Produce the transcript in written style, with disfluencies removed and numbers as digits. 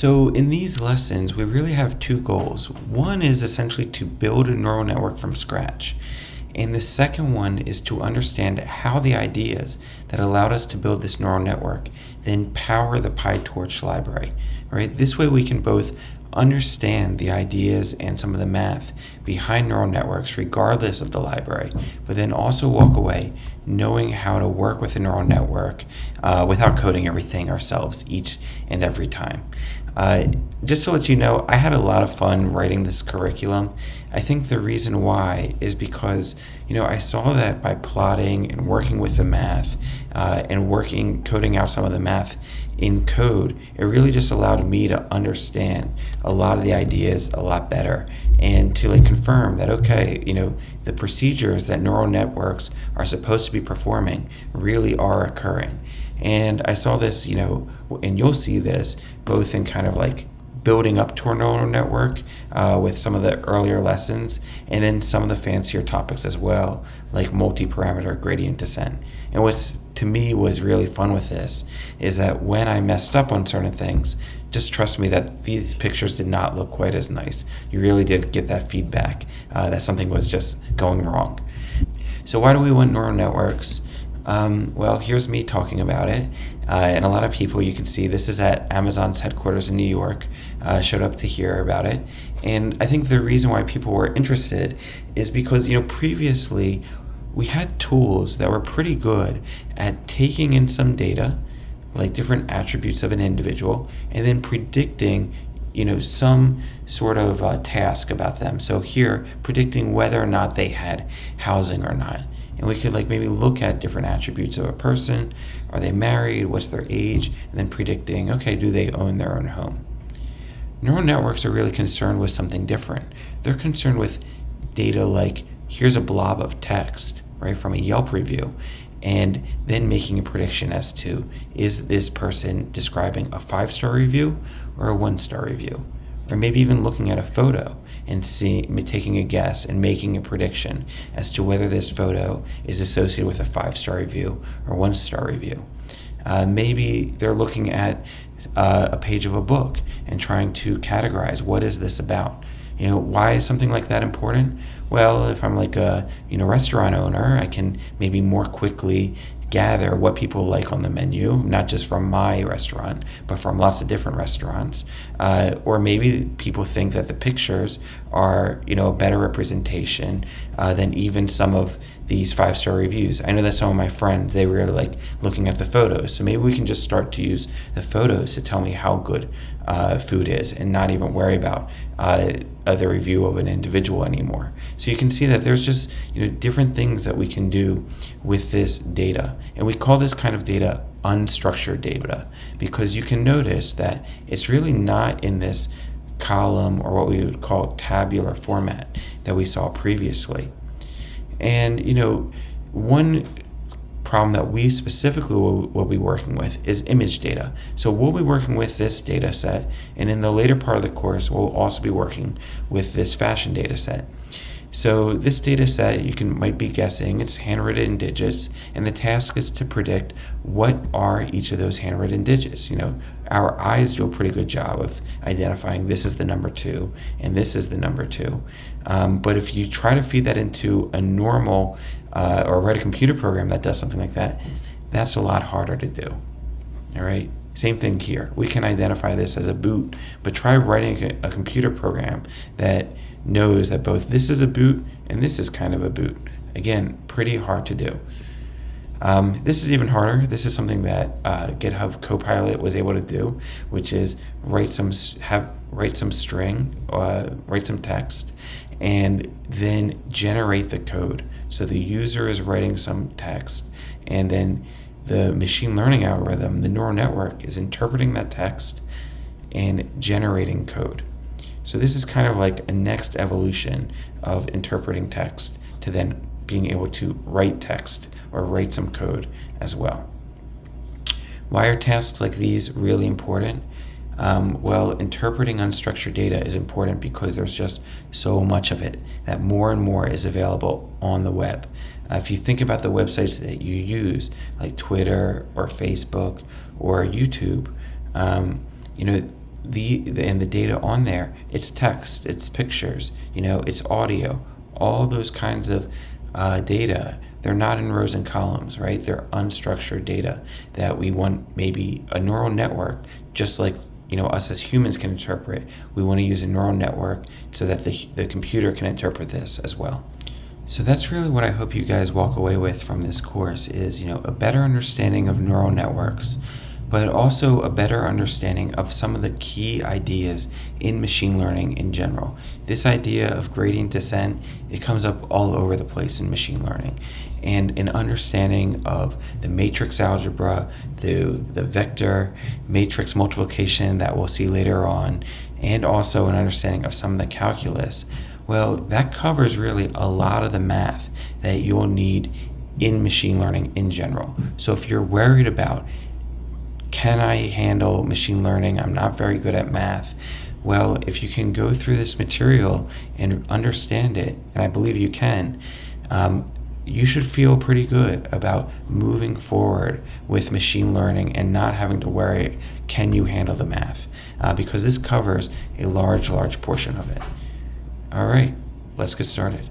So in these lessons, we really have two goals. One is essentially to build a neural network from scratch. And the second one is to understand how the ideas that allowed us to build this neural network then power the PyTorch library, right? This way we can both understand the ideas and some of the math behind neural networks regardless of the library, but then also walk away knowing how to work with a neural network without coding everything ourselves each and every time. Just to let you know, I had a lot of fun writing this curriculum. I think the reason why is because, I saw that by plotting and working with the math and coding out some of the math in code, it really just allowed me to understand a lot of the ideas a lot better and to confirm that, okay, the procedures that neural networks are supposed to be performing really are occurring. And I saw this, and you'll see this both in kind of building up to a neural network with some of the earlier lessons, and then some of the fancier topics as well, like multi-parameter gradient descent. And what's to me was really fun with this is that when I messed up on certain things, just trust me that these pictures did not look quite as nice. You really did get that feedback that something was just going wrong. So why do we want neural networks? Well, here's me talking about it, and a lot of people, you can see this is at Amazon's headquarters in New York, showed up to hear about it. And I think the reason why people were interested is because, previously we had tools that were pretty good at taking in some data, like different attributes of an individual, and then predicting some sort of task about them. So here, predicting whether or not they had housing or not. And we could maybe look at different attributes of a person. Are they married? What's their age? And then predicting, okay, do they own their own home? Neural networks are really concerned with something different. They're concerned with data like, here's a blob of text, right, from a Yelp review, and then making a prediction as to, is this person describing a 5-star review or a 1-star review? Or maybe even looking at a photo and taking a guess and making a prediction as to whether this photo is associated with a 5-star review or 1-star review. Maybe they're looking at a page of a book and trying to categorize, what is this about? Why is something like that important? Well, if I'm a restaurant owner, I can maybe more quickly gather what people like on the menu, not just from my restaurant, but from lots of different restaurants. Or maybe people think that the pictures are, a better representation than even some of these 5-star reviews. I know that some of my friends, they really like looking at the photos. So maybe we can just start to use the photos to tell me how good food is and not even worry about the review of an individual anymore. So you can see that there's just different things that we can do with this data. And we call this kind of data unstructured data because you can notice that it's really not in this column or what we would call tabular format that we saw previously. And one problem that we specifically will be working with is image data. So we'll be working with this data set, and in the later part of the course we'll also be working with this fashion data set. So this data set, might be guessing, it's handwritten digits, and the task is to predict what are each of those handwritten digits. Our eyes do a pretty good job of identifying this is the number 2 and this is the number 2. But if you try to feed that into a normal or write a computer program that does something like that, that's a lot harder to do. All right. Same thing here. We can identify this as a boot, but try writing a computer program that knows that both this is a boot and this is kind of a boot. Again, pretty hard to do. This is even harder. This is something that GitHub Copilot was able to do, which is write some string, write some text, and then generate the code. So the user is writing some text, and then the machine learning algorithm, the neural network, is interpreting that text and generating code. So this is kind of like a next evolution of interpreting text to then being able to write text or write some code as well. Why are tasks like these really important? Well, interpreting unstructured data is important because there's just so much of it that more and more is available on the web. If you think about the websites that you use, like Twitter or Facebook or YouTube, the data on there, it's text, it's pictures, it's audio, all those kinds of data. They're not in rows and columns, right? They're unstructured data that we want maybe a neural network, just like us as humans can interpret. We want to use a neural network so that the computer can interpret this as well. So that's really what I hope you guys walk away with from this course is, a better understanding of neural networks, but also a better understanding of some of the key ideas in machine learning in general. This idea of gradient descent, it comes up all over the place in machine learning. And an understanding of the matrix algebra, the vector matrix multiplication that we'll see later on, and also an understanding of some of the calculus. Well, that covers really a lot of the math that you'll need in machine learning in general. So if you're worried about, can I handle machine learning? I'm not very good at math. Well, if you can go through this material and understand it, and I believe you can, you should feel pretty good about moving forward with machine learning and not having to worry, can you handle the math? Because this covers a large portion of it. All right, let's get started.